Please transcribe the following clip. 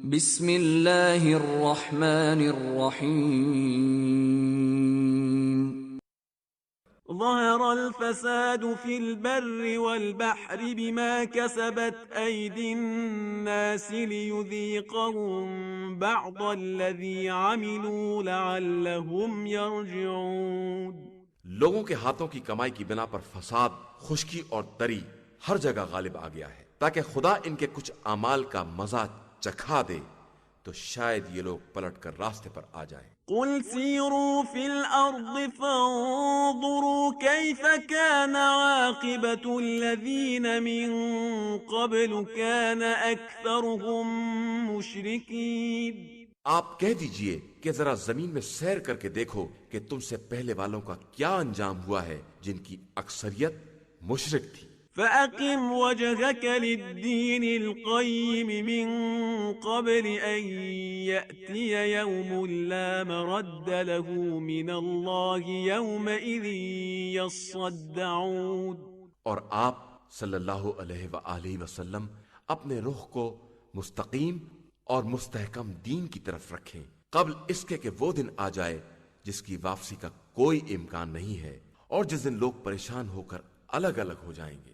بسم اللہ الرحمن الرحیم ظهر الفساد في البر والبحر بما كسبت أيدي الناس ليذيقهم بعض الذي عملوا لعلهم يرجعون۔ لوگوں کے ہاتھوں کی کمائی کی بنا پر فساد، خشکی اور تری ہر جگہ غالب آ گیا ہے تاکہ خدا ان کے کچھ اعمال کا مزہ چکھا دے تو شاید یہ لوگ پلٹ کر راستے پر آ جائیں۔ قل سيروا في الأرض فانظروا كيف كان عاقبة الذين من قبل كان أكثرهم مشركين۔ آپ کہہ دیجئے کہ ذرا زمین میں سیر کر کے دیکھو کہ تم سے پہلے والوں کا کیا انجام ہوا ہے جن کی اکثریت مشرک تھی۔ فأقم وجهك للدين القيم من قبل أن يأتي يوم لا مرد له من الله يومئذ يصدعون۔ اور آپ صلی اللہ علیہ وآلہ وسلم اپنے رخ کو مستقیم اور مستحکم دین کی طرف رکھیں قبل اس کے کہ وہ دن آ جائے جس کی واپسی کا کوئی امکان نہیں ہے، اور جس دن لوگ پریشان ہو کر الگ الگ ہو جائیں گے۔